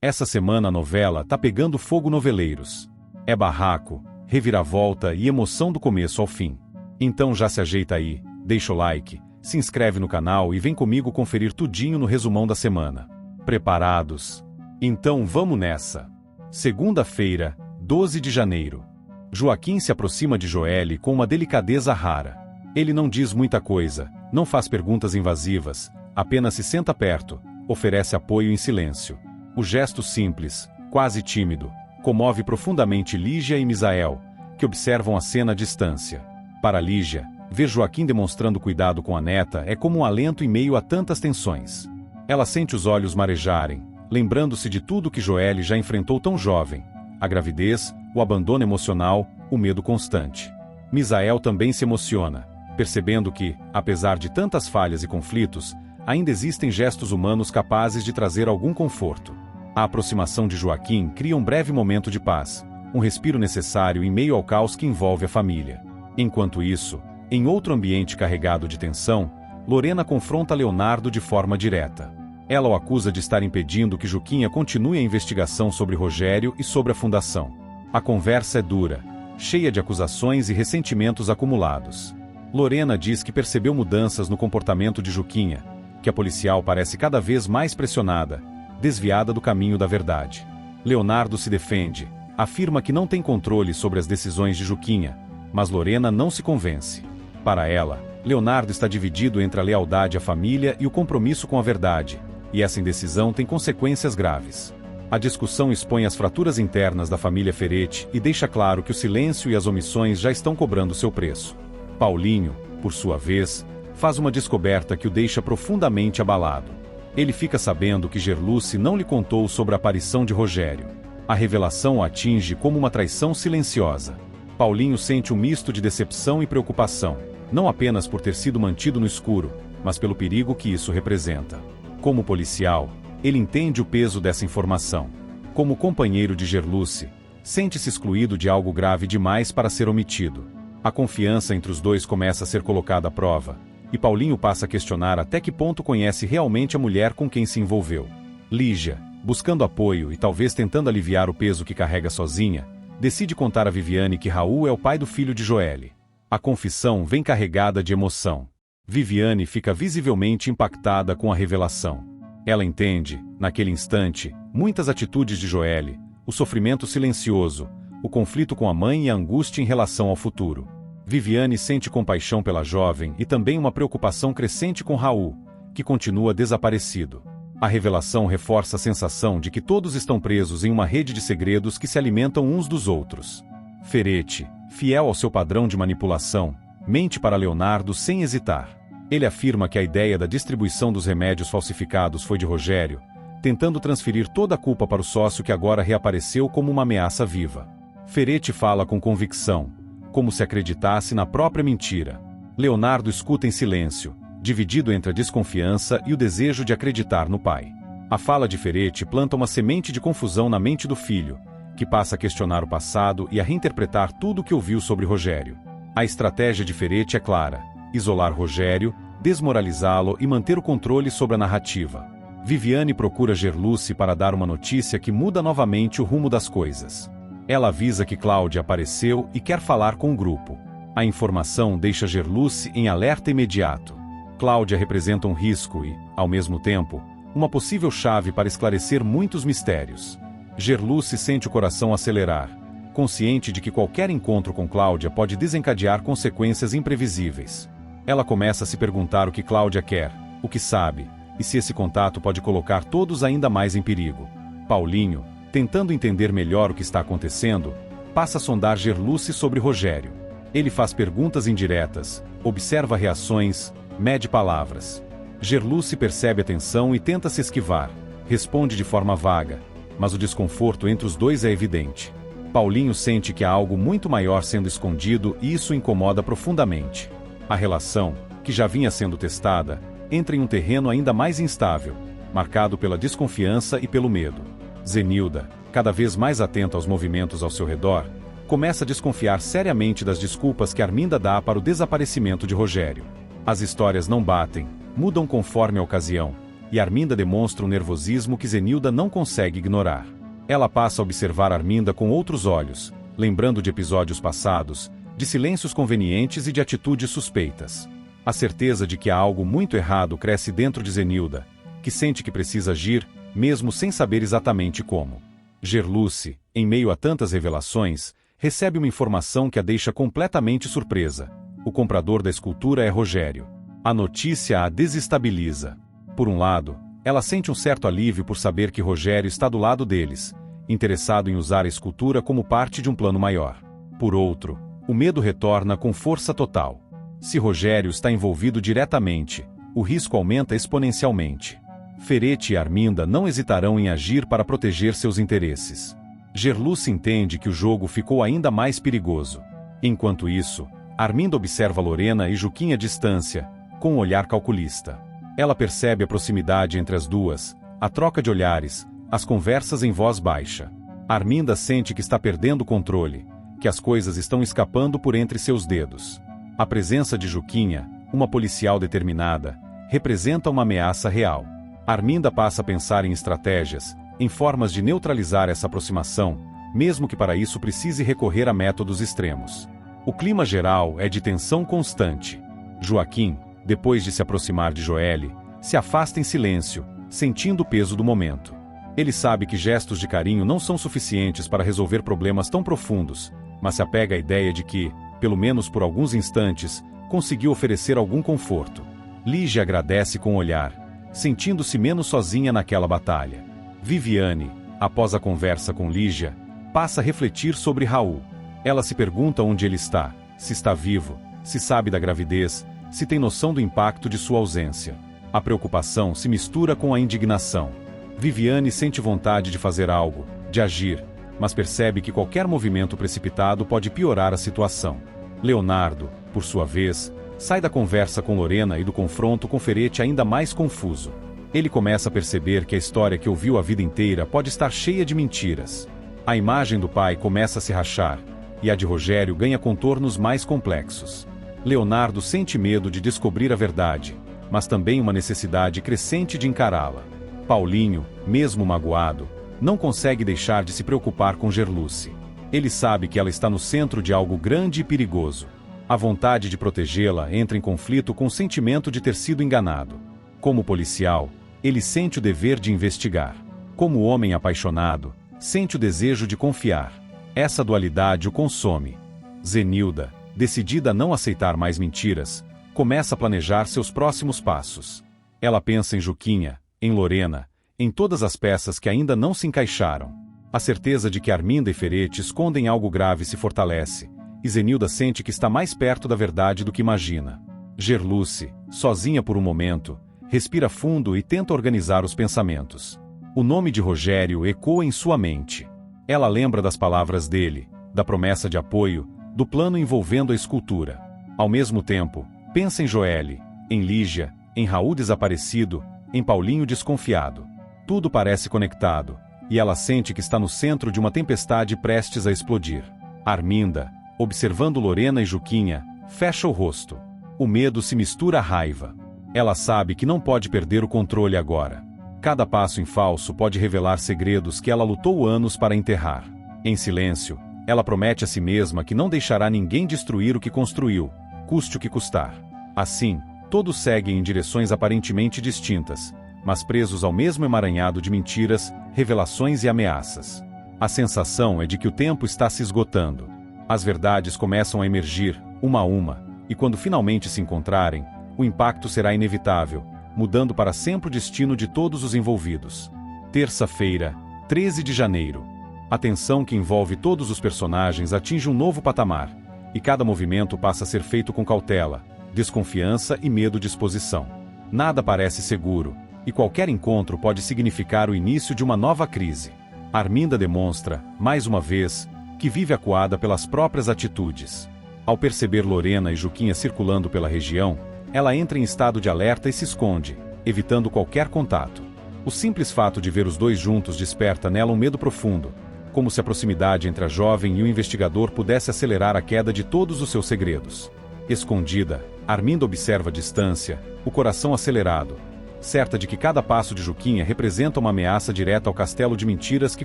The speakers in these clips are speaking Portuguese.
Essa semana a novela tá pegando fogo noveleiros. É barraco, reviravolta e emoção do começo ao fim. Então já se ajeita aí, deixa o like, se inscreve no canal e vem comigo conferir tudinho no resumão da semana. Preparados? Então vamos nessa! Segunda-feira, 12 de janeiro. Joaquim se aproxima de Joelle com uma delicadeza rara. Ele não diz muita coisa, não faz perguntas invasivas, apenas se senta perto, oferece apoio em silêncio. O gesto simples, quase tímido, comove profundamente Lígia e Misael, que observam a cena à distância. Para Lígia, ver Joaquim demonstrando cuidado com a neta é como um alento em meio a tantas tensões. Ela sente os olhos marejarem, lembrando-se de tudo que Joelle já enfrentou tão jovem: a gravidez, o abandono emocional, o medo constante. Misael também se emociona, percebendo que, apesar de tantas falhas e conflitos, ainda existem gestos humanos capazes de trazer algum conforto. A aproximação de Joaquim cria um breve momento de paz, um respiro necessário em meio ao caos que envolve a família. Enquanto isso, em outro ambiente carregado de tensão, Lorena confronta Leonardo de forma direta. Ela o acusa de estar impedindo que Juquinha continue a investigação sobre Rogério e sobre a fundação. A conversa é dura, cheia de acusações e ressentimentos acumulados. Lorena diz que percebeu mudanças no comportamento de Juquinha, que a policial parece cada vez mais pressionada, desviada do caminho da verdade. Leonardo se defende, afirma que não tem controle sobre as decisões de Juquinha, mas Lorena não se convence. Para ela, Leonardo está dividido entre a lealdade à família e o compromisso com a verdade, e essa indecisão tem consequências graves. A discussão expõe as fraturas internas da família Ferretti e deixa claro que o silêncio e as omissões já estão cobrando seu preço. Paulinho, por sua vez, faz uma descoberta que o deixa profundamente abalado. Ele fica sabendo que Gerluce não lhe contou sobre a aparição de Rogério. A revelação o atinge como uma traição silenciosa. Paulinho sente um misto de decepção e preocupação, não apenas por ter sido mantido no escuro, mas pelo perigo que isso representa. Como policial, ele entende o peso dessa informação. Como companheiro de Gerluce, sente-se excluído de algo grave demais para ser omitido. A confiança entre os dois começa a ser colocada à prova, e Paulinho passa a questionar até que ponto conhece realmente a mulher com quem se envolveu. Lígia, buscando apoio e talvez tentando aliviar o peso que carrega sozinha, decide contar a Viviane que Raul é o pai do filho de Joelle. A confissão vem carregada de emoção. Viviane fica visivelmente impactada com a revelação. Ela entende, naquele instante, muitas atitudes de Joelle, o sofrimento silencioso, o conflito com a mãe e a angústia em relação ao futuro. Viviane sente compaixão pela jovem e também uma preocupação crescente com Raul, que continua desaparecido. A revelação reforça a sensação de que todos estão presos em uma rede de segredos que se alimentam uns dos outros. Ferretti, fiel ao seu padrão de manipulação, mente para Leonardo sem hesitar. Ele afirma que a ideia da distribuição dos remédios falsificados foi de Rogério, tentando transferir toda a culpa para o sócio que agora reapareceu como uma ameaça viva. Ferretti fala com convicção, como se acreditasse na própria mentira. Leonardo escuta em silêncio, dividido entre a desconfiança e o desejo de acreditar no pai. A fala de Ferretti planta uma semente de confusão na mente do filho, que passa a questionar o passado e a reinterpretar tudo o que ouviu sobre Rogério. A estratégia de Ferretti é clara: isolar Rogério, desmoralizá-lo e manter o controle sobre a narrativa. Viviane procura Gerluce para dar uma notícia que muda novamente o rumo das coisas. Ela avisa que Cláudia apareceu e quer falar com o grupo. A informação deixa Gerluce em alerta imediato. Cláudia representa um risco e, ao mesmo tempo, uma possível chave para esclarecer muitos mistérios. Gerluce sente o coração acelerar, consciente de que qualquer encontro com Cláudia pode desencadear consequências imprevisíveis. Ela começa a se perguntar o que Cláudia quer, o que sabe, e se esse contato pode colocar todos ainda mais em perigo. Paulinho, tentando entender melhor o que está acontecendo, passa a sondar Gerluce sobre Rogério. Ele faz perguntas indiretas, observa reações, mede palavras. Gerluce percebe a tensão e tenta se esquivar, responde de forma vaga, mas o desconforto entre os dois é evidente. Paulinho sente que há algo muito maior sendo escondido e isso o incomoda profundamente. A relação, que já vinha sendo testada, entra em um terreno ainda mais instável, marcado pela desconfiança e pelo medo. Zenilda, cada vez mais atenta aos movimentos ao seu redor, começa a desconfiar seriamente das desculpas que Arminda dá para o desaparecimento de Rogério. As histórias não batem, mudam conforme a ocasião, e Arminda demonstra um nervosismo que Zenilda não consegue ignorar. Ela passa a observar Arminda com outros olhos, lembrando de episódios passados, de silêncios convenientes e de atitudes suspeitas. A certeza de que há algo muito errado cresce dentro de Zenilda, que sente que precisa agir, mesmo sem saber exatamente como. Gerluce, em meio a tantas revelações, recebe uma informação que a deixa completamente surpresa. O comprador da escultura é Rogério. A notícia a desestabiliza. Por um lado, ela sente um certo alívio por saber que Rogério está do lado deles, interessado em usar a escultura como parte de um plano maior. Por outro, o medo retorna com força total. Se Rogério está envolvido diretamente, o risco aumenta exponencialmente. Ferete e Arminda não hesitarão em agir para proteger seus interesses. Gerluce entende que o jogo ficou ainda mais perigoso. Enquanto isso, Arminda observa Lorena e Juquinha à distância, com um olhar calculista. Ela percebe a proximidade entre as duas, a troca de olhares, as conversas em voz baixa. Arminda sente que está perdendo o controle, que as coisas estão escapando por entre seus dedos. A presença de Juquinha, uma policial determinada, representa uma ameaça real. Arminda passa a pensar em estratégias, em formas de neutralizar essa aproximação, mesmo que para isso precise recorrer a métodos extremos. O clima geral é de tensão constante. Joaquim, depois de se aproximar de Joelle, se afasta em silêncio, sentindo o peso do momento. Ele sabe que gestos de carinho não são suficientes para resolver problemas tão profundos, mas se apega à ideia de que, pelo menos por alguns instantes, conseguiu oferecer algum conforto. Lígia agradece com o olhar, sentindo-se menos sozinha naquela batalha. Viviane, após a conversa com Lígia, passa a refletir sobre Raul. Ela se pergunta onde ele está, se está vivo, se sabe da gravidez, se tem noção do impacto de sua ausência. A preocupação se mistura com a indignação. Viviane sente vontade de fazer algo, de agir, mas percebe que qualquer movimento precipitado pode piorar a situação. Leonardo, por sua vez, sai da conversa com Lorena e do confronto com Ferete ainda mais confuso. Ele começa a perceber que a história que ouviu a vida inteira pode estar cheia de mentiras. A imagem do pai começa a se rachar, e a de Rogério ganha contornos mais complexos. Leonardo sente medo de descobrir a verdade, mas também uma necessidade crescente de encará-la. Paulinho, mesmo magoado, não consegue deixar de se preocupar com Gerluce. Ele sabe que ela está no centro de algo grande e perigoso. A vontade de protegê-la entra em conflito com o sentimento de ter sido enganado. Como policial, ele sente o dever de investigar. Como homem apaixonado, sente o desejo de confiar. Essa dualidade o consome. Zenilda, decidida a não aceitar mais mentiras, começa a planejar seus próximos passos. Ela pensa em Juquinha, em Lorena, em todas as peças que ainda não se encaixaram. A certeza de que Arminda e Ferete escondem algo grave se fortalece, e Zenilda sente que está mais perto da verdade do que imagina. Gerluce, sozinha por um momento, respira fundo e tenta organizar os pensamentos. O nome de Rogério ecoa em sua mente. Ela lembra das palavras dele, da promessa de apoio, do plano envolvendo a escultura. Ao mesmo tempo, pensa em Joelle, em Lígia, em Raul desaparecido, em Paulinho desconfiado. Tudo parece conectado, e ela sente que está no centro de uma tempestade prestes a explodir. Arminda, observando Lorena e Juquinha, fecha o rosto. O medo se mistura à raiva. Ela sabe que não pode perder o controle agora. Cada passo em falso pode revelar segredos que ela lutou anos para enterrar. Em silêncio, ela promete a si mesma que não deixará ninguém destruir o que construiu, custe o que custar. Assim, todos seguem em direções aparentemente distintas, mas presos ao mesmo emaranhado de mentiras, revelações e ameaças. A sensação é de que o tempo está se esgotando. As verdades começam a emergir, uma a uma, e quando finalmente se encontrarem, o impacto será inevitável, mudando para sempre o destino de todos os envolvidos. Terça-feira, 13 de janeiro. A tensão que envolve todos os personagens atinge um novo patamar, e cada movimento passa a ser feito com cautela, desconfiança e medo de exposição. Nada parece seguro, e qualquer encontro pode significar o início de uma nova crise. Arminda demonstra, mais uma vez, que vive acuada pelas próprias atitudes. Ao perceber Lorena e Juquinha circulando pela região, ela entra em estado de alerta e se esconde, evitando qualquer contato. O simples fato de ver os dois juntos desperta nela um medo profundo, como se a proximidade entre a jovem e o investigador pudesse acelerar a queda de todos os seus segredos. Escondida, Arminda observa a distância, o coração acelerado, certa de que cada passo de Juquinha representa uma ameaça direta ao castelo de mentiras que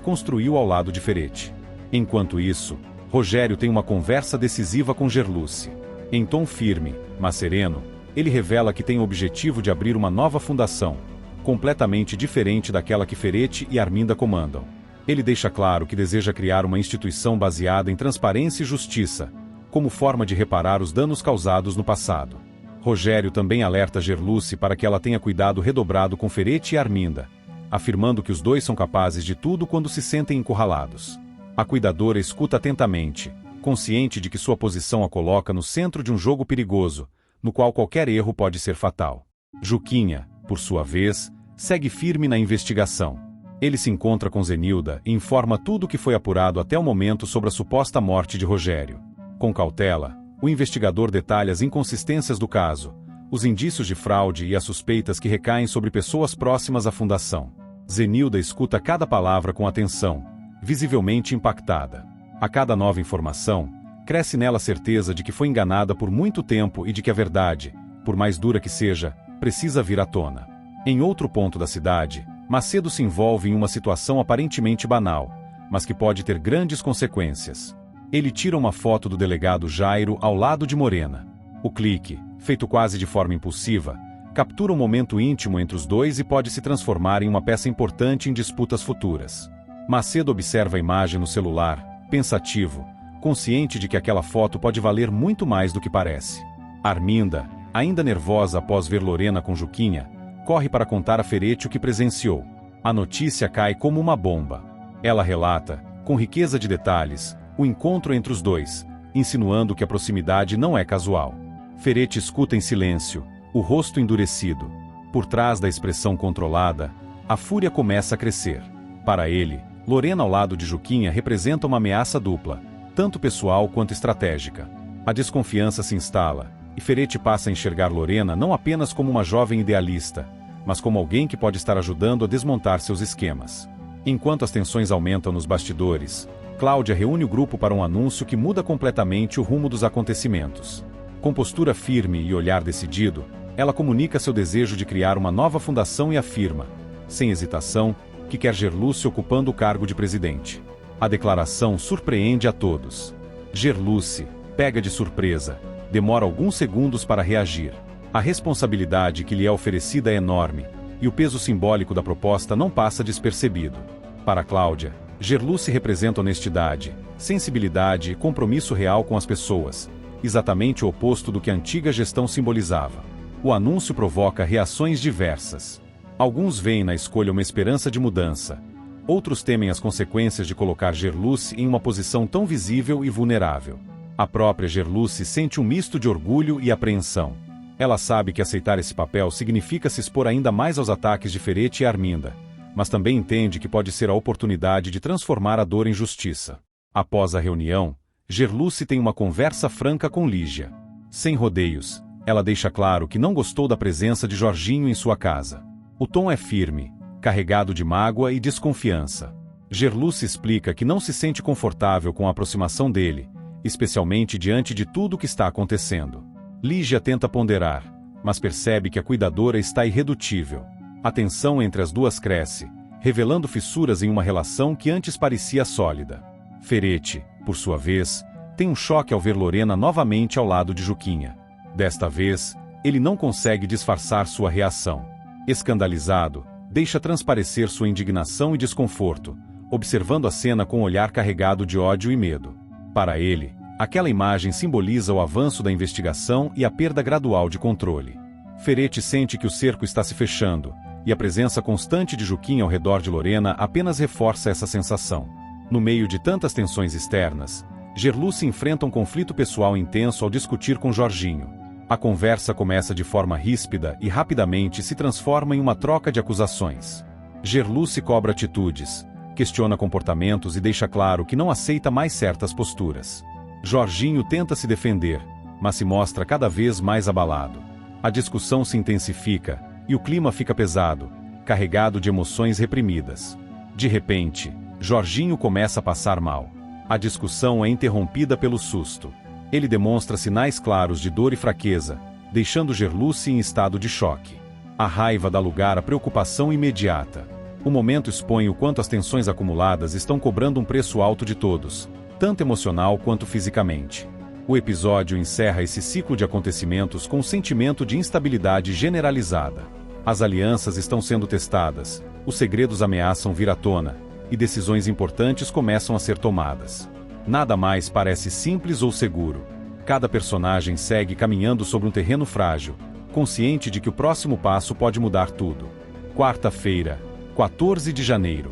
construiu ao lado de Ferete. Enquanto isso, Rogério tem uma conversa decisiva com Gerluce. Em tom firme, mas sereno, ele revela que tem o objetivo de abrir uma nova fundação, completamente diferente daquela que Ferete e Arminda comandam. Ele deixa claro que deseja criar uma instituição baseada em transparência e justiça, como forma de reparar os danos causados no passado. Rogério também alerta Gerluce para que ela tenha cuidado redobrado com Ferete e Arminda, afirmando que os dois são capazes de tudo quando se sentem encurralados. A cuidadora escuta atentamente, consciente de que sua posição a coloca no centro de um jogo perigoso, no qual qualquer erro pode ser fatal. Juquinha, por sua vez, segue firme na investigação. Ele se encontra com Zenilda e informa tudo o que foi apurado até o momento sobre a suposta morte de Rogério. Com cautela, o investigador detalha as inconsistências do caso, os indícios de fraude e as suspeitas que recaem sobre pessoas próximas à fundação. Zenilda escuta cada palavra com atenção, visivelmente impactada. A cada nova informação, cresce nela a certeza de que foi enganada por muito tempo e de que a verdade, por mais dura que seja, precisa vir à tona. Em outro ponto da cidade, Macedo se envolve em uma situação aparentemente banal, mas que pode ter grandes consequências. Ele tira uma foto do delegado Jairo ao lado de Morena. O clique, feito quase de forma impulsiva, captura um momento íntimo entre os dois e pode se transformar em uma peça importante em disputas futuras. Macedo observa a imagem no celular, pensativo, consciente de que aquela foto pode valer muito mais do que parece. Arminda, ainda nervosa após ver Lorena com Juquinha, corre para contar a Ferete o que presenciou. A notícia cai como uma bomba. Ela relata, com riqueza de detalhes, o encontro entre os dois, insinuando que a proximidade não é casual. Ferete escuta em silêncio, o rosto endurecido. Por trás da expressão controlada, a fúria começa a crescer. Para ele, Lorena ao lado de Juquinha representa uma ameaça dupla, tanto pessoal quanto estratégica. A desconfiança se instala, e Ferete passa a enxergar Lorena não apenas como uma jovem idealista, mas como alguém que pode estar ajudando a desmontar seus esquemas. Enquanto as tensões aumentam nos bastidores, Cláudia reúne o grupo para um anúncio que muda completamente o rumo dos acontecimentos. Com postura firme e olhar decidido, ela comunica seu desejo de criar uma nova fundação e afirma, sem hesitação, que quer Gerluce ocupando o cargo de presidente. A declaração surpreende a todos. Gerluce, pega de surpresa, demora alguns segundos para reagir. A responsabilidade que lhe é oferecida é enorme, e o peso simbólico da proposta não passa despercebido. Para Cláudia, Gerluce representa honestidade, sensibilidade e compromisso real com as pessoas, exatamente o oposto do que a antiga gestão simbolizava. O anúncio provoca reações diversas. Alguns veem na escolha uma esperança de mudança, outros temem as consequências de colocar Gerluce em uma posição tão visível e vulnerável. A própria Gerluce sente um misto de orgulho e apreensão. Ela sabe que aceitar esse papel significa se expor ainda mais aos ataques de Ferete e Arminda, mas também entende que pode ser a oportunidade de transformar a dor em justiça. Após a reunião, Gerluce tem uma conversa franca com Lígia. Sem rodeios, ela deixa claro que não gostou da presença de Jorginho em sua casa. O tom é firme, carregado de mágoa e desconfiança. Gerluce explica que não se sente confortável com a aproximação dele, especialmente diante de tudo o que está acontecendo. Lígia tenta ponderar, mas percebe que a cuidadora está irredutível. A tensão entre as duas cresce, revelando fissuras em uma relação que antes parecia sólida. Ferete, por sua vez, tem um choque ao ver Lorena novamente ao lado de Juquinha. Desta vez, ele não consegue disfarçar sua reação. Escandalizado, deixa transparecer sua indignação e desconforto, observando a cena com um olhar carregado de ódio e medo. Para ele, aquela imagem simboliza o avanço da investigação e a perda gradual de controle. Ferete sente que o cerco está se fechando, e a presença constante de Juquinha ao redor de Lorena apenas reforça essa sensação. No meio de tantas tensões externas, Gerluce enfrenta um conflito pessoal intenso ao discutir com Jorginho. A conversa começa de forma ríspida e rapidamente se transforma em uma troca de acusações. Gerluce cobra atitudes, questiona comportamentos e deixa claro que não aceita mais certas posturas. Jorginho tenta se defender, mas se mostra cada vez mais abalado. A discussão se intensifica, e o clima fica pesado, carregado de emoções reprimidas. De repente, Jorginho começa a passar mal. A discussão é interrompida pelo susto. Ele demonstra sinais claros de dor e fraqueza, deixando Gerluce em estado de choque. A raiva dá lugar à preocupação imediata. O momento expõe o quanto as tensões acumuladas estão cobrando um preço alto de todos, tanto emocional quanto fisicamente. O episódio encerra esse ciclo de acontecimentos com um sentimento de instabilidade generalizada. As alianças estão sendo testadas, os segredos ameaçam vir à tona, e decisões importantes começam a ser tomadas. Nada mais parece simples ou seguro. Cada personagem segue caminhando sobre um terreno frágil, consciente de que o próximo passo pode mudar tudo. Quarta-feira, 14 de janeiro.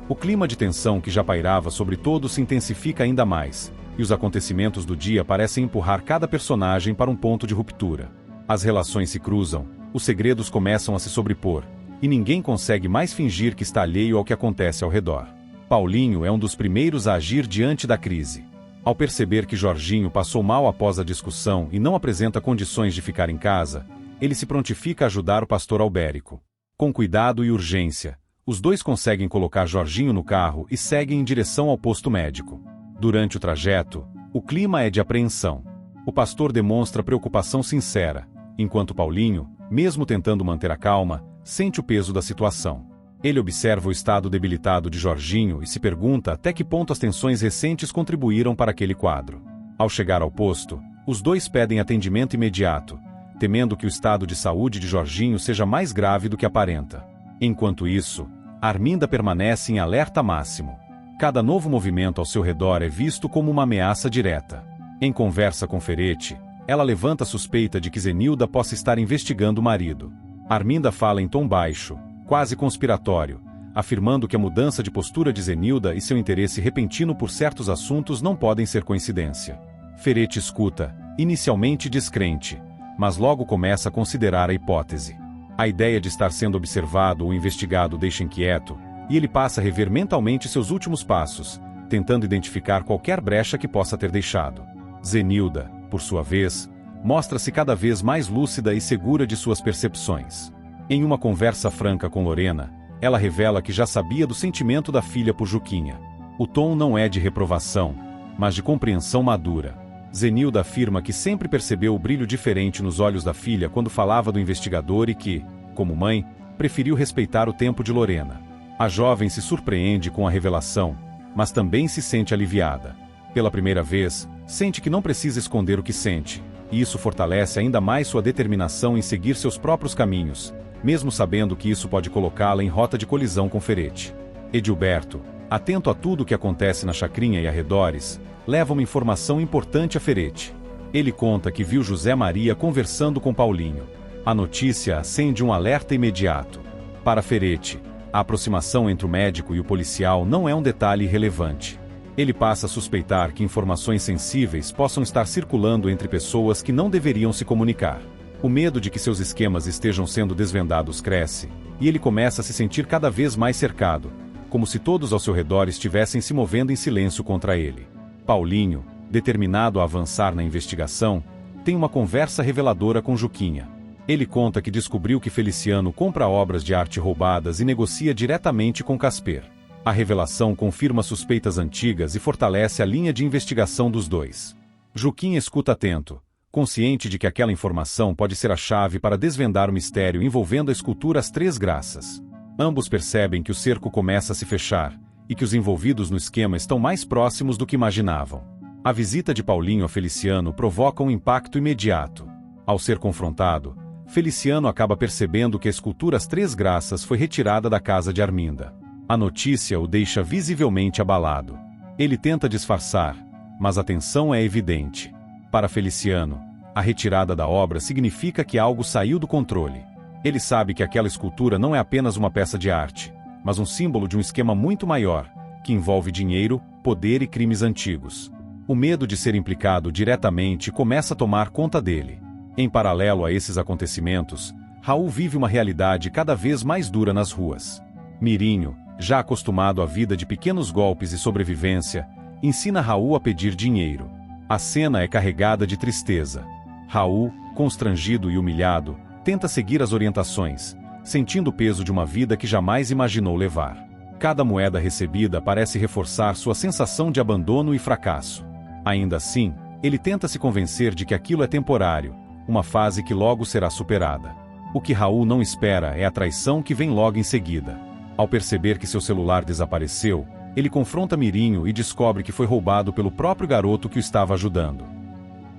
O clima de tensão que já pairava sobre todos se intensifica ainda mais, e os acontecimentos do dia parecem empurrar cada personagem para um ponto de ruptura. As relações se cruzam, os segredos começam a se sobrepor, e ninguém consegue mais fingir que está alheio ao que acontece ao redor. Paulinho é um dos primeiros a agir diante da crise. Ao perceber que Jorginho passou mal após a discussão e não apresenta condições de ficar em casa, ele se prontifica a ajudar o pastor Albérico. Com cuidado e urgência, os dois conseguem colocar Jorginho no carro e seguem em direção ao posto médico. Durante o trajeto, o clima é de apreensão. O pastor demonstra preocupação sincera, enquanto Paulinho, mesmo tentando manter a calma, sente o peso da situação. Ele observa o estado debilitado de Jorginho e se pergunta até que ponto as tensões recentes contribuíram para aquele quadro. Ao chegar ao posto, os dois pedem atendimento imediato, temendo que o estado de saúde de Jorginho seja mais grave do que aparenta. Enquanto isso, Arminda permanece em alerta máximo. Cada novo movimento ao seu redor é visto como uma ameaça direta. Em conversa com Ferete, ela levanta a suspeita de que Zenilda possa estar investigando o marido. Arminda fala em tom baixo, quase conspiratório, afirmando que a mudança de postura de Zenilda e seu interesse repentino por certos assuntos não podem ser coincidência. Ferete escuta, inicialmente descrente, mas logo começa a considerar a hipótese. A ideia de estar sendo observado ou investigado o deixa inquieto, e ele passa a rever mentalmente seus últimos passos, tentando identificar qualquer brecha que possa ter deixado. Zenilda, por sua vez, mostra-se cada vez mais lúcida e segura de suas percepções. Em uma conversa franca com Lorena, ela revela que já sabia do sentimento da filha por Juquinha. O tom não é de reprovação, mas de compreensão madura. Zenilda afirma que sempre percebeu o brilho diferente nos olhos da filha quando falava do investigador e que, como mãe, preferiu respeitar o tempo de Lorena. A jovem se surpreende com a revelação, mas também se sente aliviada. Pela primeira vez, sente que não precisa esconder o que sente, e isso fortalece ainda mais sua determinação em seguir seus próprios caminhos, mesmo sabendo que isso pode colocá-la em rota de colisão com Ferete. Edilberto, atento a tudo o que acontece na chacrinha e arredores, leva uma informação importante a Ferete. Ele conta que viu José Maria conversando com Paulinho. A notícia acende um alerta imediato. Para Ferete, a aproximação entre o médico e o policial não é um detalhe irrelevante. Ele passa a suspeitar que informações sensíveis possam estar circulando entre pessoas que não deveriam se comunicar. O medo de que seus esquemas estejam sendo desvendados cresce, e ele começa a se sentir cada vez mais cercado, como se todos ao seu redor estivessem se movendo em silêncio contra ele. Paulinho, determinado a avançar na investigação, tem uma conversa reveladora com Juquinha. Ele conta que descobriu que Feliciano compra obras de arte roubadas e negocia diretamente com Casper. A revelação confirma suspeitas antigas e fortalece a linha de investigação dos dois. Juquinha escuta atento, consciente de que aquela informação pode ser a chave para desvendar o mistério envolvendo a escultura As Três Graças. Ambos percebem que o cerco começa a se fechar, e que os envolvidos no esquema estão mais próximos do que imaginavam. A visita de Paulinho a Feliciano provoca um impacto imediato. Ao ser confrontado, Feliciano acaba percebendo que a escultura As Três Graças foi retirada da casa de Arminda. A notícia o deixa visivelmente abalado. Ele tenta disfarçar, mas a tensão é evidente. Para Feliciano, a retirada da obra significa que algo saiu do controle. Ele sabe que aquela escultura não é apenas uma peça de arte, mas um símbolo de um esquema muito maior, que envolve dinheiro, poder e crimes antigos. O medo de ser implicado diretamente começa a tomar conta dele. Em paralelo a esses acontecimentos, Raul vive uma realidade cada vez mais dura nas ruas. Mirinho, já acostumado à vida de pequenos golpes e sobrevivência, ensina Raul a pedir dinheiro. A cena é carregada de tristeza. Raul, constrangido e humilhado, tenta seguir as orientações, sentindo o peso de uma vida que jamais imaginou levar. Cada moeda recebida parece reforçar sua sensação de abandono e fracasso. Ainda assim, ele tenta se convencer de que aquilo é temporário, uma fase que logo será superada. O que Raul não espera é a traição que vem logo em seguida. Ao perceber que seu celular desapareceu, ele confronta Mirinho e descobre que foi roubado pelo próprio garoto que o estava ajudando.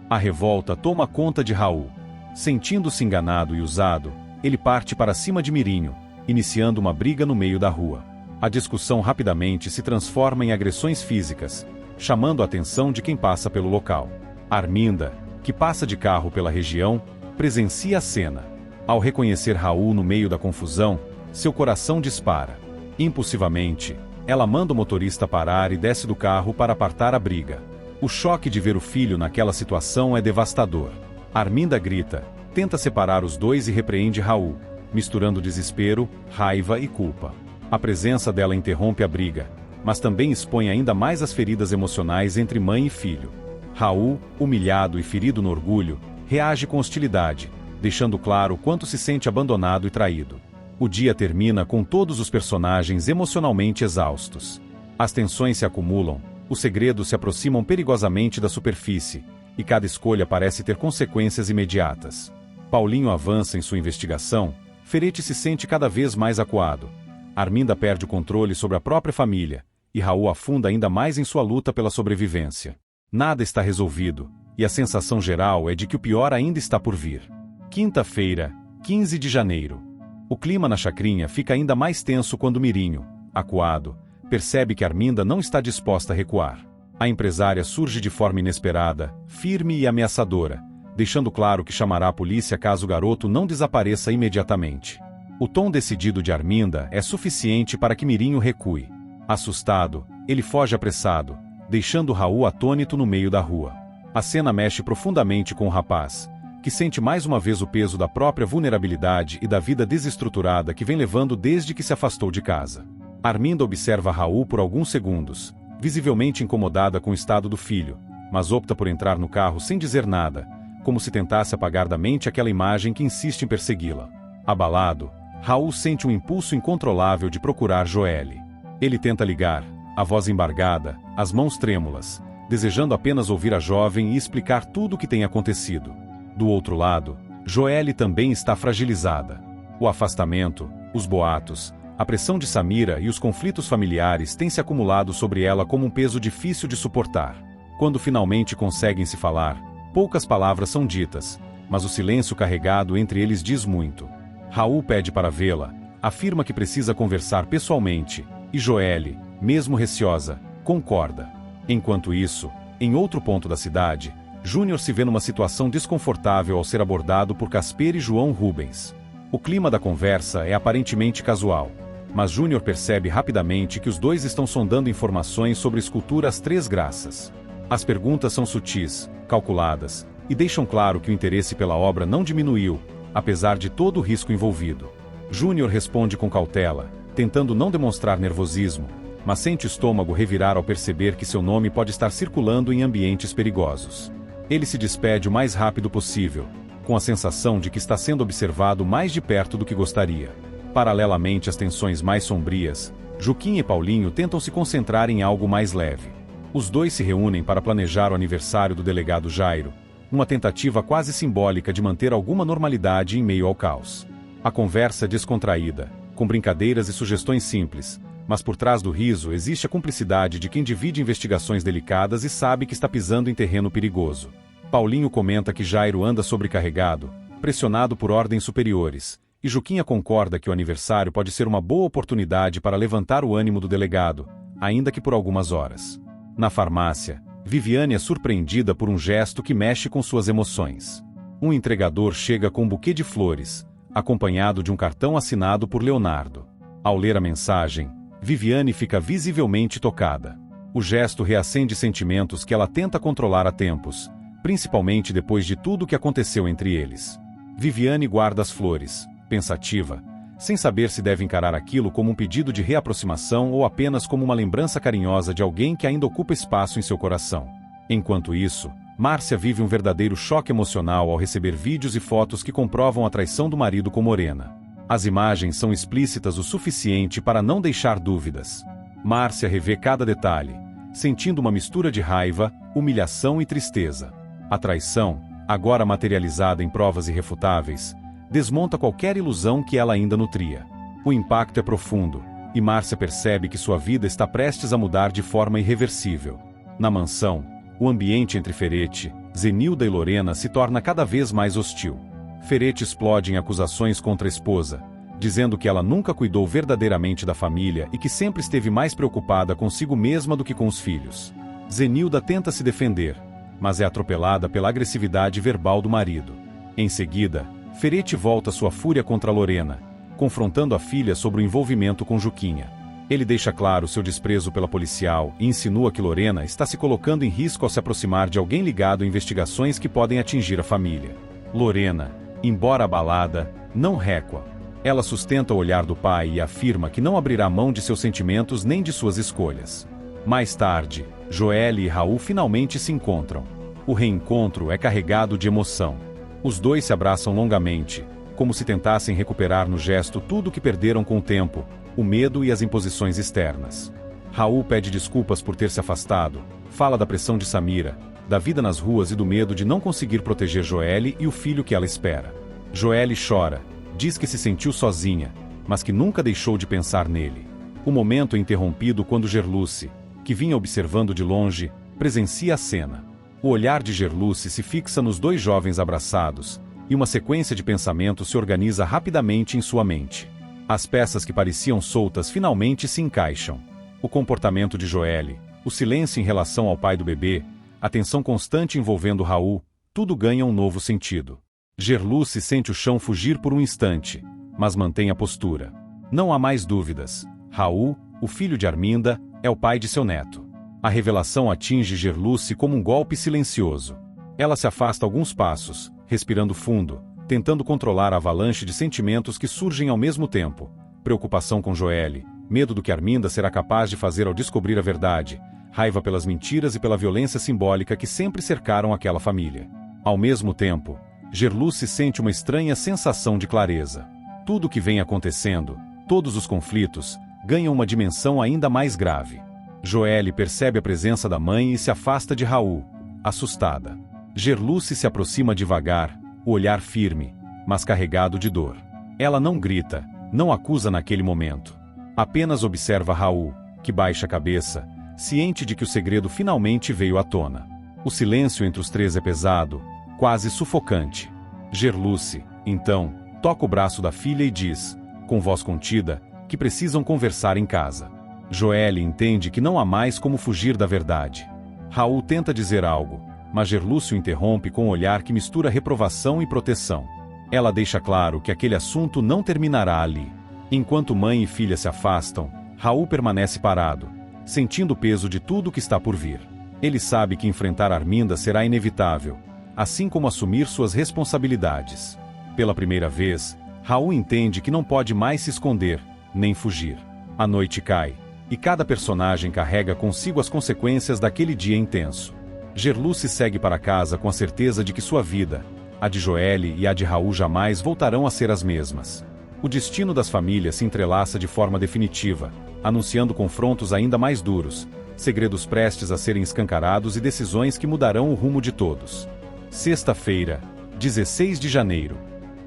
A revolta toma conta de Raul. Sentindo-se enganado e usado, ele parte para cima de Mirinho, iniciando uma briga no meio da rua. A discussão rapidamente se transforma em agressões físicas, chamando a atenção de quem passa pelo local. Arminda, que passa de carro pela região, presencia a cena. Ao reconhecer Raul no meio da confusão, seu coração dispara. Impulsivamente, ela manda o motorista parar e desce do carro para apartar a briga. O choque de ver o filho naquela situação é devastador. Arminda grita, tenta separar os dois e repreende Raul, misturando desespero, raiva e culpa. A presença dela interrompe a briga, mas também expõe ainda mais as feridas emocionais entre mãe e filho. Raul, humilhado e ferido no orgulho, reage com hostilidade, deixando claro quanto se sente abandonado e traído. O dia termina com todos os personagens emocionalmente exaustos. As tensões se acumulam, os segredos se aproximam perigosamente da superfície, e cada escolha parece ter consequências imediatas. Paulinho avança em sua investigação, Ferete se sente cada vez mais acuado. Arminda perde o controle sobre a própria família, e Raul afunda ainda mais em sua luta pela sobrevivência. Nada está resolvido, e a sensação geral é de que o pior ainda está por vir. Quinta-feira, 15 de janeiro. O clima na chacrinha fica ainda mais tenso quando Mirinho, acuado, percebe que Arminda não está disposta a recuar. A empresária surge de forma inesperada, firme e ameaçadora, deixando claro que chamará a polícia caso o garoto não desapareça imediatamente. O tom decidido de Arminda é suficiente para que Mirinho recue. Assustado, ele foge apressado, deixando Raul atônito no meio da rua. A cena mexe profundamente com o rapaz, que sente mais uma vez o peso da própria vulnerabilidade e da vida desestruturada que vem levando desde que se afastou de casa. Arminda observa Raul por alguns segundos, visivelmente incomodada com o estado do filho, mas opta por entrar no carro sem dizer nada, como se tentasse apagar da mente aquela imagem que insiste em persegui-la. Abalado, Raul sente um impulso incontrolável de procurar Joelle. Ele tenta ligar, a voz embargada, as mãos trêmulas, desejando apenas ouvir a jovem e explicar tudo o que tem acontecido. Do outro lado, Joelle também está fragilizada. O afastamento, os boatos, a pressão de Samira e os conflitos familiares têm se acumulado sobre ela como um peso difícil de suportar. Quando finalmente conseguem se falar, poucas palavras são ditas, mas o silêncio carregado entre eles diz muito. Raul pede para vê-la, afirma que precisa conversar pessoalmente, e Joelle, mesmo receosa, concorda. Enquanto isso, em outro ponto da cidade, Júnior se vê numa situação desconfortável ao ser abordado por Casper e João Rubens. O clima da conversa é aparentemente casual, mas Júnior percebe rapidamente que os dois estão sondando informações sobre a escultura As Três Graças. As perguntas são sutis, calculadas, e deixam claro que o interesse pela obra não diminuiu, apesar de todo o risco envolvido. Júnior responde com cautela, tentando não demonstrar nervosismo, mas sente o estômago revirar ao perceber que seu nome pode estar circulando em ambientes perigosos. Ele se despede o mais rápido possível, com a sensação de que está sendo observado mais de perto do que gostaria. Paralelamente às tensões mais sombrias, Juquinha e Paulinho tentam se concentrar em algo mais leve. Os dois se reúnem para planejar o aniversário do delegado Jairo, uma tentativa quase simbólica de manter alguma normalidade em meio ao caos. A conversa é descontraída, com brincadeiras e sugestões simples, mas por trás do riso existe a cumplicidade de quem divide investigações delicadas e sabe que está pisando em terreno perigoso. Paulinho comenta que Jairo anda sobrecarregado, pressionado por ordens superiores, e Juquinha concorda que o aniversário pode ser uma boa oportunidade para levantar o ânimo do delegado, ainda que por algumas horas. Na farmácia, Viviane é surpreendida por um gesto que mexe com suas emoções. Um entregador chega com um buquê de flores, acompanhado de um cartão assinado por Leonardo. Ao ler a mensagem, Viviane fica visivelmente tocada. O gesto reacende sentimentos que ela tenta controlar há tempos, principalmente depois de tudo o que aconteceu entre eles. Viviane guarda as flores, pensativa, sem saber se deve encarar aquilo como um pedido de reaproximação ou apenas como uma lembrança carinhosa de alguém que ainda ocupa espaço em seu coração. Enquanto isso, Márcia vive um verdadeiro choque emocional ao receber vídeos e fotos que comprovam a traição do marido com Morena. As imagens são explícitas o suficiente para não deixar dúvidas. Márcia revê cada detalhe, sentindo uma mistura de raiva, humilhação e tristeza. A traição, agora materializada em provas irrefutáveis, desmonta qualquer ilusão que ela ainda nutria. O impacto é profundo, e Márcia percebe que sua vida está prestes a mudar de forma irreversível. Na mansão, o ambiente entre Ferete, Zenilda e Lorena se torna cada vez mais hostil. Ferete explode em acusações contra a esposa, dizendo que ela nunca cuidou verdadeiramente da família e que sempre esteve mais preocupada consigo mesma do que com os filhos. Zenilda tenta se defender, mas é atropelada pela agressividade verbal do marido. Em seguida, Ferete volta sua fúria contra Lorena, confrontando a filha sobre o envolvimento com Juquinha. Ele deixa claro seu desprezo pela policial e insinua que Lorena está se colocando em risco ao se aproximar de alguém ligado a investigações que podem atingir a família. Lorena, embora abalada, não recua. Ela sustenta o olhar do pai e afirma que não abrirá mão de seus sentimentos nem de suas escolhas. Mais tarde, Joelle e Raul finalmente se encontram. O reencontro é carregado de emoção. Os dois se abraçam longamente, como se tentassem recuperar no gesto tudo o que perderam com o tempo, o medo e as imposições externas. Raul pede desculpas por ter se afastado, fala da pressão de Samira, da vida nas ruas e do medo de não conseguir proteger Joelle e o filho que ela espera. Joelle chora, diz que se sentiu sozinha, mas que nunca deixou de pensar nele. O momento é interrompido quando Gerluce, que vinha observando de longe, presencia a cena. O olhar de Gerluce se fixa nos dois jovens abraçados, e uma sequência de pensamentos se organiza rapidamente em sua mente. As peças que pareciam soltas finalmente se encaixam. O comportamento de Joelle, o silêncio em relação ao pai do bebê, a tensão constante envolvendo Raul, tudo ganha um novo sentido. Gerluce sente o chão fugir por um instante, mas mantém a postura. Não há mais dúvidas. Raul, o filho de Arminda, é o pai de seu neto. A revelação atinge Gerluce como um golpe silencioso. Ela se afasta alguns passos, respirando fundo, tentando controlar a avalanche de sentimentos que surgem ao mesmo tempo. Preocupação com Joelle, medo do que Arminda será capaz de fazer ao descobrir a verdade, raiva pelas mentiras e pela violência simbólica que sempre cercaram aquela família. Ao mesmo tempo, Gerluce sente uma estranha sensação de clareza. Tudo o que vem acontecendo, todos os conflitos, ganham uma dimensão ainda mais grave. Joelle percebe a presença da mãe e se afasta de Raul, assustada. Gerluce se aproxima devagar, o olhar firme, mas carregado de dor. Ela não grita, não acusa naquele momento. Apenas observa Raul, que baixa a cabeça, ciente de que o segredo finalmente veio à tona. O silêncio entre os três é pesado, quase sufocante. Gerluce, então, toca o braço da filha e diz, com voz contida, que precisam conversar em casa. Joelle entende que não há mais como fugir da verdade. Raul tenta dizer algo, mas Gerluce o interrompe com um olhar que mistura reprovação e proteção. Ela deixa claro que aquele assunto não terminará ali. Enquanto mãe e filha se afastam, Raul permanece parado, sentindo o peso de tudo que está por vir. Ele sabe que enfrentar Arminda será inevitável, assim como assumir suas responsabilidades. Pela primeira vez, Raul entende que não pode mais se esconder, nem fugir. A noite cai, e cada personagem carrega consigo as consequências daquele dia intenso. Gerluce segue para casa com a certeza de que sua vida, a de Joelle e a de Raul jamais voltarão a ser as mesmas. O destino das famílias se entrelaça de forma definitiva, anunciando confrontos ainda mais duros, segredos prestes a serem escancarados e decisões que mudarão o rumo de todos. Sexta-feira, 16 de janeiro.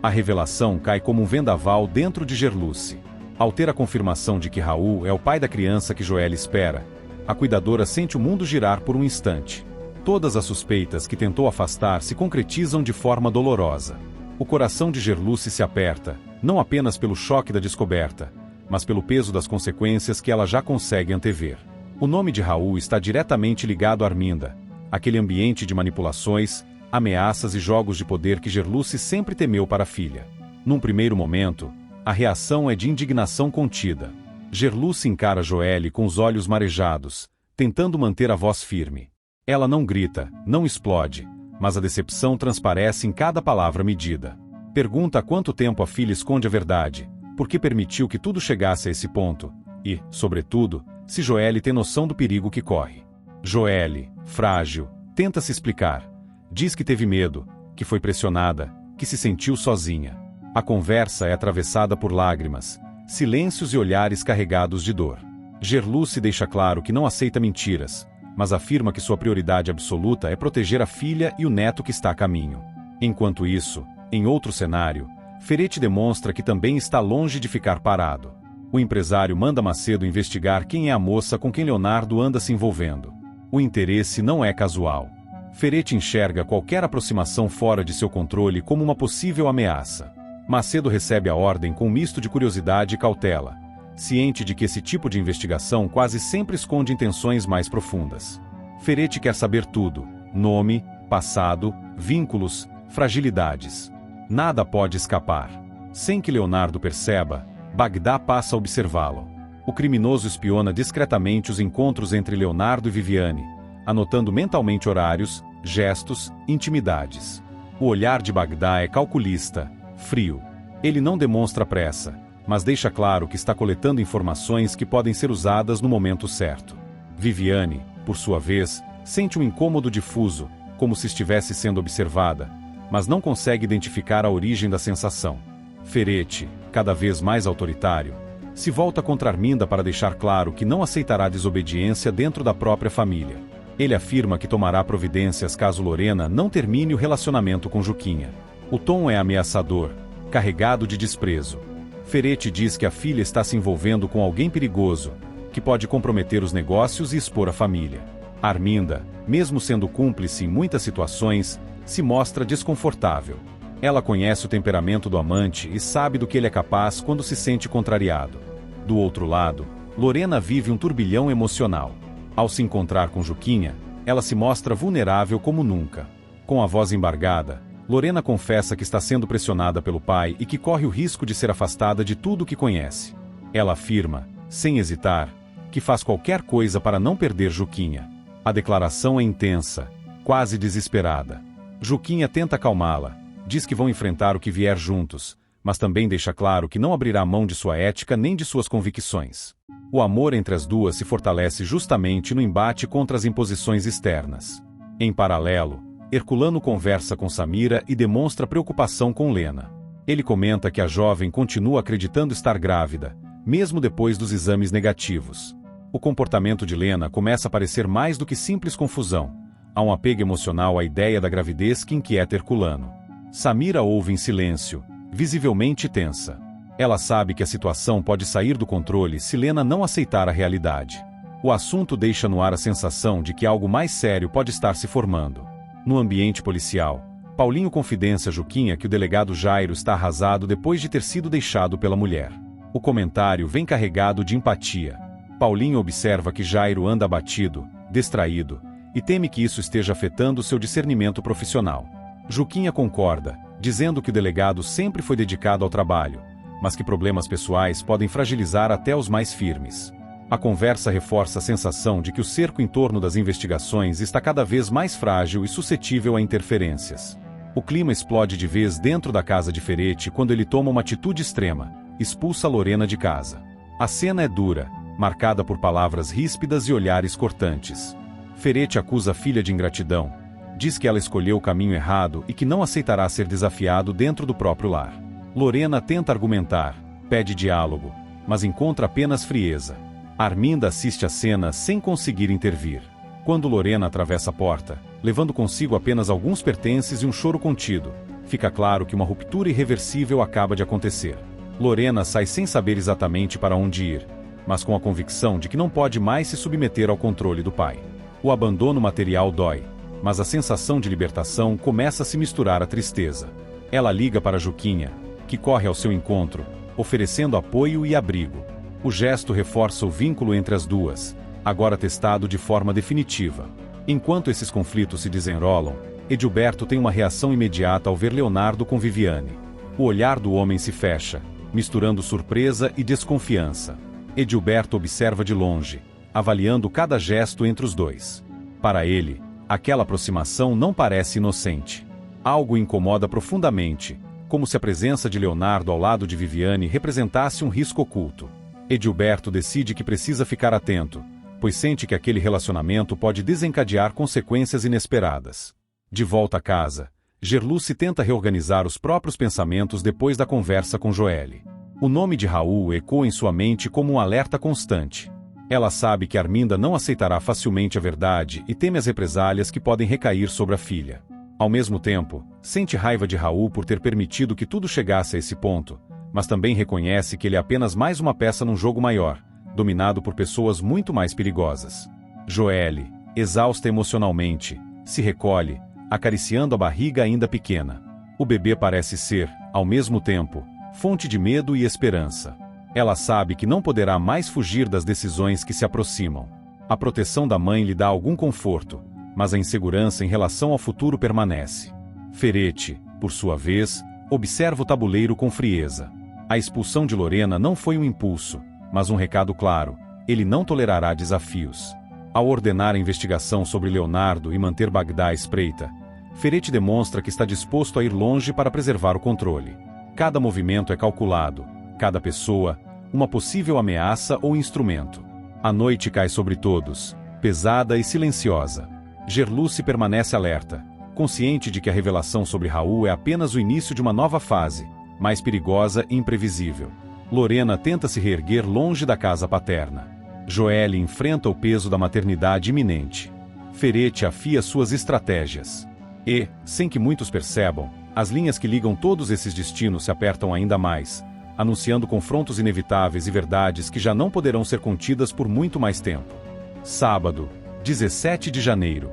A revelação cai como um vendaval dentro de Gerluce. Ao ter a confirmação de que Raul é o pai da criança que Joelle espera, a cuidadora sente o mundo girar por um instante. Todas as suspeitas que tentou afastar se concretizam de forma dolorosa. O coração de Gerluce se aperta, não apenas pelo choque da descoberta, mas pelo peso das consequências que ela já consegue antever. O nome de Raul está diretamente ligado a Arminda, aquele ambiente de manipulações, ameaças e jogos de poder que Gerluce sempre temeu para a filha. Num primeiro momento, a reação é de indignação contida. Gerluce encara Joelle com os olhos marejados, tentando manter a voz firme. Ela não grita, não explode, mas a decepção transparece em cada palavra medida. Pergunta há quanto tempo a filha esconde a verdade, por que permitiu que tudo chegasse a esse ponto, e, sobretudo, se Joelle tem noção do perigo que corre. Joelle, frágil, tenta se explicar. Diz que teve medo, que foi pressionada, que se sentiu sozinha. A conversa é atravessada por lágrimas, silêncios e olhares carregados de dor. Gerluce deixa claro que não aceita mentiras, mas afirma que sua prioridade absoluta é proteger a filha e o neto que está a caminho. Enquanto isso, em outro cenário, Ferete demonstra que também está longe de ficar parado. O empresário manda Macedo investigar quem é a moça com quem Leonardo anda se envolvendo. O interesse não é casual. Ferete enxerga qualquer aproximação fora de seu controle como uma possível ameaça. Macedo recebe a ordem com um misto de curiosidade e cautela, ciente de que esse tipo de investigação quase sempre esconde intenções mais profundas. Ferete quer saber tudo: nome, passado, vínculos, fragilidades. Nada pode escapar. Sem que Leonardo perceba, Bagdá passa a observá-lo. O criminoso espiona discretamente os encontros entre Leonardo e Viviane, anotando mentalmente horários, gestos, intimidades. O olhar de Bagdá é calculista, frio. Ele não demonstra pressa, mas deixa claro que está coletando informações que podem ser usadas no momento certo. Viviane, por sua vez, sente um incômodo difuso, como se estivesse sendo observada, mas não consegue identificar a origem da sensação. Ferete, cada vez mais autoritário, se volta contra Arminda para deixar claro que não aceitará desobediência dentro da própria família. Ele afirma que tomará providências caso Lorena não termine o relacionamento com Juquinha. O tom é ameaçador, carregado de desprezo. Ferete diz que a filha está se envolvendo com alguém perigoso, que pode comprometer os negócios e expor a família. Arminda, mesmo sendo cúmplice em muitas situações, se mostra desconfortável. Ela conhece o temperamento do amante e sabe do que ele é capaz quando se sente contrariado. Do outro lado, Lorena vive um turbilhão emocional. Ao se encontrar com Juquinha, ela se mostra vulnerável como nunca. Com a voz embargada, Lorena confessa que está sendo pressionada pelo pai e que corre o risco de ser afastada de tudo o que conhece. Ela afirma, sem hesitar, que faz qualquer coisa para não perder Juquinha. A declaração é intensa, quase desesperada. Juquinha tenta acalmá-la, diz que vão enfrentar o que vier juntos, mas também deixa claro que não abrirá mão de sua ética nem de suas convicções. O amor entre as duas se fortalece justamente no embate contra as imposições externas. Em paralelo, Herculano conversa com Samira e demonstra preocupação com Lena. Ele comenta que a jovem continua acreditando estar grávida, mesmo depois dos exames negativos. O comportamento de Lena começa a parecer mais do que simples confusão. Há um apego emocional à ideia da gravidez que inquieta Herculano. Samira ouve em silêncio, visivelmente tensa. Ela sabe que a situação pode sair do controle se Lena não aceitar a realidade. O assunto deixa no ar a sensação de que algo mais sério pode estar se formando. No ambiente policial, Paulinho confidencia a Juquinha que o delegado Jairo está arrasado depois de ter sido deixado pela mulher. O comentário vem carregado de empatia. Paulinho observa que Jairo anda abatido, distraído, e teme que isso esteja afetando seu discernimento profissional. Juquinha concorda, dizendo que o delegado sempre foi dedicado ao trabalho, mas que problemas pessoais podem fragilizar até os mais firmes. A conversa reforça a sensação de que o cerco em torno das investigações está cada vez mais frágil e suscetível a interferências. O clima explode de vez dentro da casa de Ferete quando ele toma uma atitude extrema: expulsa Lorena de casa. A cena é dura, marcada por palavras ríspidas e olhares cortantes. Ferete acusa a filha de ingratidão, diz que ela escolheu o caminho errado e que não aceitará ser desafiado dentro do próprio lar. Lorena tenta argumentar, pede diálogo, mas encontra apenas frieza. Arminda assiste a cena sem conseguir intervir. Quando Lorena atravessa a porta, levando consigo apenas alguns pertences e um choro contido, fica claro que uma ruptura irreversível acaba de acontecer. Lorena sai sem saber exatamente para onde ir, mas com a convicção de que não pode mais se submeter ao controle do pai. O abandono material dói, mas a sensação de libertação começa a se misturar à tristeza. Ela liga para Juquinha, que corre ao seu encontro, oferecendo apoio e abrigo. O gesto reforça o vínculo entre as duas, agora testado de forma definitiva. Enquanto esses conflitos se desenrolam, Edilberto tem uma reação imediata ao ver Leonardo com Viviane. O olhar do homem se fecha, misturando surpresa e desconfiança. Edilberto observa de longe, avaliando cada gesto entre os dois. Para ele, aquela aproximação não parece inocente. Algo o incomoda profundamente, como se a presença de Leonardo ao lado de Viviane representasse um risco oculto. Edilberto decide que precisa ficar atento, pois sente que aquele relacionamento pode desencadear consequências inesperadas. De volta a casa, Gerluce tenta reorganizar os próprios pensamentos depois da conversa com Joelle. O nome de Raul ecoa em sua mente como um alerta constante. Ela sabe que Arminda não aceitará facilmente a verdade e teme as represálias que podem recair sobre a filha. Ao mesmo tempo, sente raiva de Raul por ter permitido que tudo chegasse a esse ponto, mas também reconhece que ele é apenas mais uma peça num jogo maior, dominado por pessoas muito mais perigosas. Joelle, exausta emocionalmente, se recolhe, acariciando a barriga ainda pequena. O bebê parece ser, ao mesmo tempo, fonte de medo e esperança. Ela sabe que não poderá mais fugir das decisões que se aproximam. A proteção da mãe lhe dá algum conforto, mas a insegurança em relação ao futuro permanece. Ferete, por sua vez, observa o tabuleiro com frieza. A expulsão de Lorena não foi um impulso, mas um recado claro: ele não tolerará desafios. Ao ordenar a investigação sobre Leonardo e manter Bagdá à espreita, Ferete demonstra que está disposto a ir longe para preservar o controle. Cada movimento é calculado, cada pessoa, uma possível ameaça ou instrumento. A noite cai sobre todos, pesada e silenciosa. Gerluce permanece alerta, consciente de que a revelação sobre Raul é apenas o início de uma nova fase, mais perigosa e imprevisível. Lorena tenta se reerguer longe da casa paterna. Joelle enfrenta o peso da maternidade iminente. Ferete afia suas estratégias. E, sem que muitos percebam, as linhas que ligam todos esses destinos se apertam ainda mais, anunciando confrontos inevitáveis e verdades que já não poderão ser contidas por muito mais tempo. Sábado, 17 de janeiro.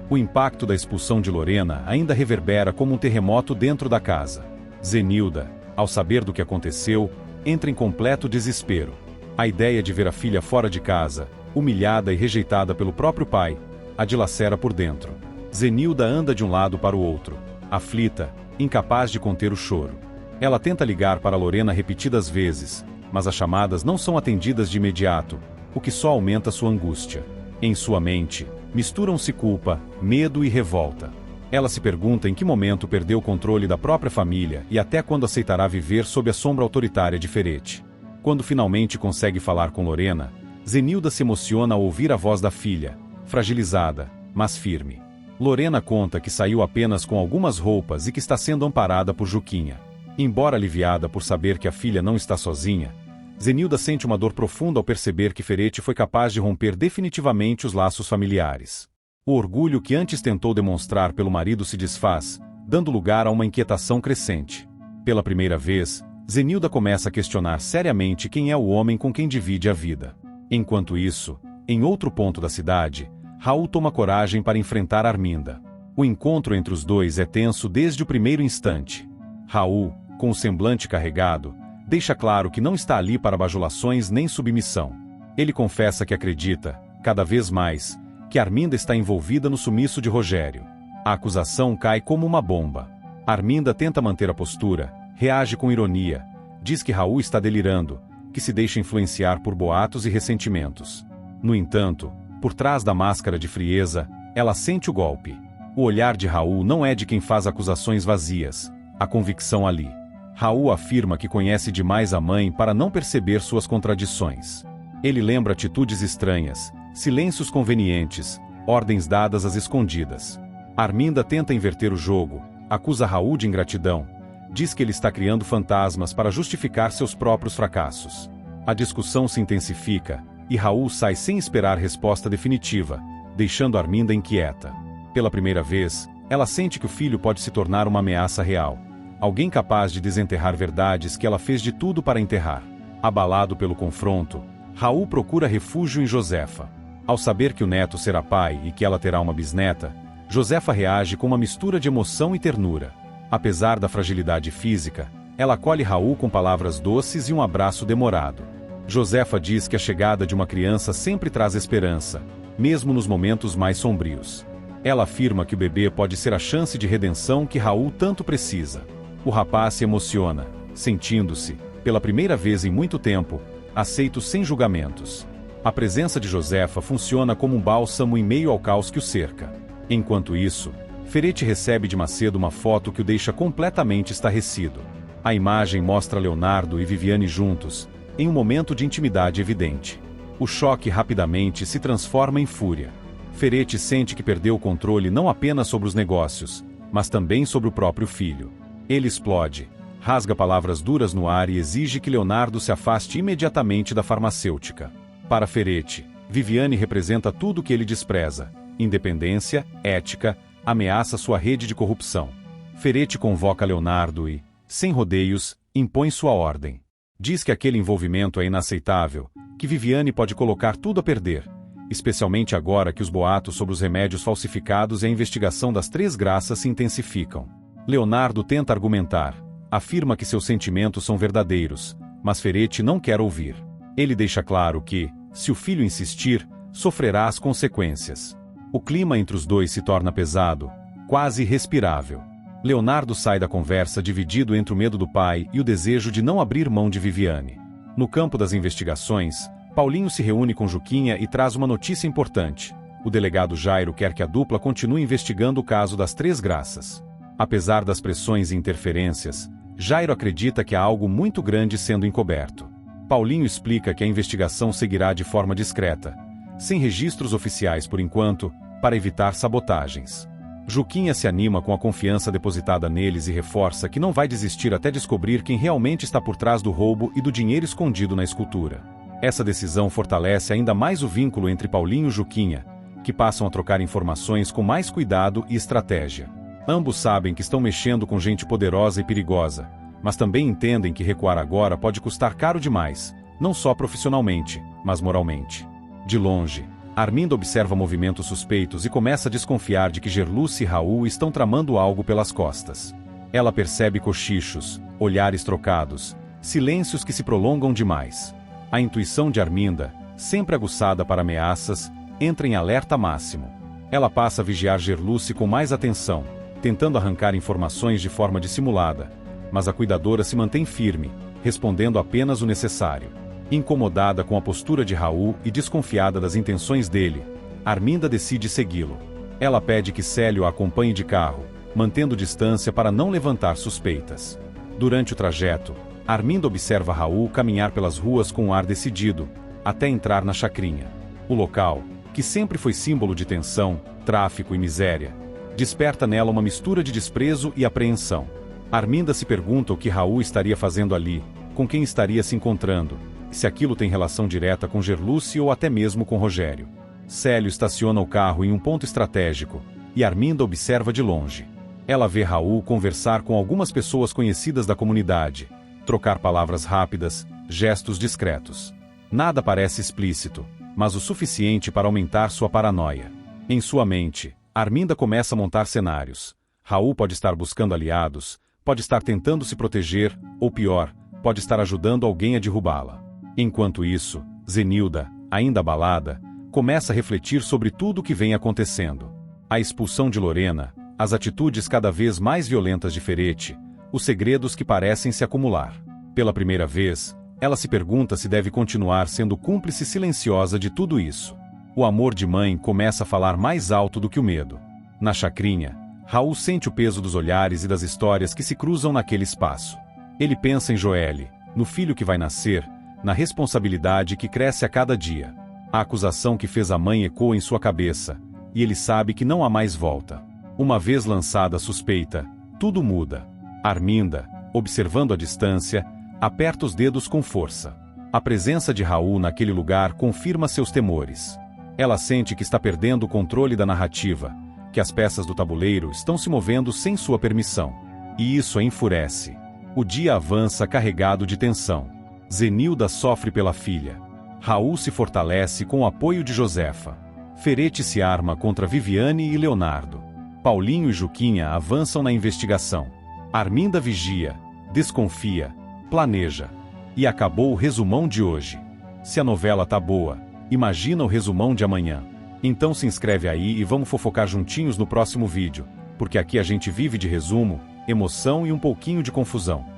O impacto da expulsão de Lorena ainda reverbera como um terremoto dentro da casa. Zenilda, ao saber do que aconteceu, entra em completo desespero. A ideia de ver a filha fora de casa, humilhada e rejeitada pelo próprio pai, a dilacera por dentro. Zenilda anda de um lado para o outro, aflita, incapaz de conter o choro. Ela tenta ligar para Lorena repetidas vezes, mas as chamadas não são atendidas de imediato, o que só aumenta sua angústia. Em sua mente, misturam-se culpa, medo e revolta. Ela se pergunta em que momento perdeu o controle da própria família e até quando aceitará viver sob a sombra autoritária de Ferete. Quando finalmente consegue falar com Lorena, Zenilda se emociona ao ouvir a voz da filha, fragilizada, mas firme. Lorena conta que saiu apenas com algumas roupas e que está sendo amparada por Juquinha. Embora aliviada por saber que a filha não está sozinha, Zenilda sente uma dor profunda ao perceber que Ferete foi capaz de romper definitivamente os laços familiares. O orgulho que antes tentou demonstrar pelo marido se desfaz, dando lugar a uma inquietação crescente. Pela primeira vez, Zenilda começa a questionar seriamente quem é o homem com quem divide a vida. Enquanto isso, em outro ponto da cidade, Raul toma coragem para enfrentar Arminda. O encontro entre os dois é tenso desde o primeiro instante. Raul, com o semblante carregado, deixa claro que não está ali para bajulações nem submissão. Ele confessa que acredita, cada vez mais, que Arminda está envolvida no sumiço de Rogério. A acusação cai como uma bomba. Arminda tenta manter a postura, reage com ironia, diz que Raul está delirando, que se deixa influenciar por boatos e ressentimentos. No entanto, por trás da máscara de frieza, ela sente o golpe. O olhar de Raul não é de quem faz acusações vazias, a convicção ali. Raul afirma que conhece demais a mãe para não perceber suas contradições. Ele lembra atitudes estranhas, silêncios convenientes, ordens dadas às escondidas. Arminda tenta inverter o jogo, acusa Raul de ingratidão, diz que ele está criando fantasmas para justificar seus próprios fracassos. A discussão se intensifica, e Raul sai sem esperar resposta definitiva, deixando Arminda inquieta. Pela primeira vez, ela sente que o filho pode se tornar uma ameaça real. Alguém capaz de desenterrar verdades que ela fez de tudo para enterrar. Abalado pelo confronto, Raul procura refúgio em Josefa. Ao saber que o neto será pai e que ela terá uma bisneta, Josefa reage com uma mistura de emoção e ternura. Apesar da fragilidade física, ela acolhe Raul com palavras doces e um abraço demorado. Josefa diz que a chegada de uma criança sempre traz esperança, mesmo nos momentos mais sombrios. Ela afirma que o bebê pode ser a chance de redenção que Raul tanto precisa. O rapaz se emociona, sentindo-se, pela primeira vez em muito tempo, aceito sem julgamentos. A presença de Josefa funciona como um bálsamo em meio ao caos que o cerca. Enquanto isso, Ferete recebe de Macedo uma foto que o deixa completamente estarrecido. A imagem mostra Leonardo e Viviane juntos, em um momento de intimidade evidente. O choque rapidamente se transforma em fúria. Ferete sente que perdeu o controle não apenas sobre os negócios, mas também sobre o próprio filho. Ele explode, rasga palavras duras no ar e exige que Leonardo se afaste imediatamente da farmacêutica. Para Ferete, Viviane representa tudo o que ele despreza: independência, ética, ameaça sua rede de corrupção. Ferete convoca Leonardo e, sem rodeios, impõe sua ordem. Diz que aquele envolvimento é inaceitável, que Viviane pode colocar tudo a perder, especialmente agora que os boatos sobre os remédios falsificados e a investigação das Três Graças se intensificam. Leonardo tenta argumentar, afirma que seus sentimentos são verdadeiros, mas Ferete não quer ouvir. Ele deixa claro que, se o filho insistir, sofrerá as consequências. O clima entre os dois se torna pesado, quase irrespirável. Leonardo sai da conversa dividido entre o medo do pai e o desejo de não abrir mão de Viviane. No campo das investigações, Paulinho se reúne com Juquinha e traz uma notícia importante. O delegado Jairo quer que a dupla continue investigando o caso das Três Graças. Apesar das pressões e interferências, Jairo acredita que há algo muito grande sendo encoberto. Paulinho explica que a investigação seguirá de forma discreta, sem registros oficiais por enquanto, para evitar sabotagens. Juquinha se anima com a confiança depositada neles e reforça que não vai desistir até descobrir quem realmente está por trás do roubo e do dinheiro escondido na escultura. Essa decisão fortalece ainda mais o vínculo entre Paulinho e Juquinha, que passam a trocar informações com mais cuidado e estratégia. Ambos sabem que estão mexendo com gente poderosa e perigosa, mas também entendem que recuar agora pode custar caro demais, não só profissionalmente, mas moralmente. De longe, Arminda observa movimentos suspeitos e começa a desconfiar de que Gerluce e Raul estão tramando algo pelas costas. Ela percebe cochichos, olhares trocados, silêncios que se prolongam demais. A intuição de Arminda, sempre aguçada para ameaças, entra em alerta máximo. Ela passa a vigiar Gerluce com mais atenção, tentando arrancar informações de forma dissimulada, mas a cuidadora se mantém firme, respondendo apenas o necessário. Incomodada com a postura de Raul e desconfiada das intenções dele, Arminda decide segui-lo. Ela pede que Célio a acompanhe de carro, mantendo distância para não levantar suspeitas. Durante o trajeto, Arminda observa Raul caminhar pelas ruas com um ar decidido, até entrar na chacrinha. O local, que sempre foi símbolo de tensão, tráfico e miséria, desperta nela uma mistura de desprezo e apreensão. Arminda se pergunta o que Raul estaria fazendo ali, com quem estaria se encontrando, se aquilo tem relação direta com Gerluce ou até mesmo com Rogério. Célio estaciona o carro em um ponto estratégico, e Arminda observa de longe. Ela vê Raul conversar com algumas pessoas conhecidas da comunidade, trocar palavras rápidas, gestos discretos. Nada parece explícito, mas o suficiente para aumentar sua paranoia. Em sua mente, Arminda começa a montar cenários. Raul pode estar buscando aliados, pode estar tentando se proteger, ou pior, pode estar ajudando alguém a derrubá-la. Enquanto isso, Zenilda, ainda abalada, começa a refletir sobre tudo o que vem acontecendo. A expulsão de Lorena, as atitudes cada vez mais violentas de Ferete, os segredos que parecem se acumular. Pela primeira vez, ela se pergunta se deve continuar sendo cúmplice silenciosa de tudo isso. O amor de mãe começa a falar mais alto do que o medo. Na chacrinha, Raul sente o peso dos olhares e das histórias que se cruzam naquele espaço. Ele pensa em Joelle, no filho que vai nascer, na responsabilidade que cresce a cada dia. A acusação que fez a mãe ecoa em sua cabeça, e ele sabe que não há mais volta. Uma vez lançada a suspeita, tudo muda. Arminda, observando a distância, aperta os dedos com força. A presença de Raul naquele lugar confirma seus temores. Ela sente que está perdendo o controle da narrativa, que as peças do tabuleiro estão se movendo sem sua permissão. E isso a enfurece. O dia avança carregado de tensão. Zenilda sofre pela filha. Raul se fortalece com o apoio de Josefa. Ferete se arma contra Viviane e Leonardo. Paulinho e Juquinha avançam na investigação. Arminda vigia, desconfia, planeja. E acabou o resumão de hoje. Se a novela tá boa, imagina o resumão de amanhã. Então se inscreve aí e vamos fofocar juntinhos no próximo vídeo, porque aqui a gente vive de resumo, emoção e um pouquinho de confusão.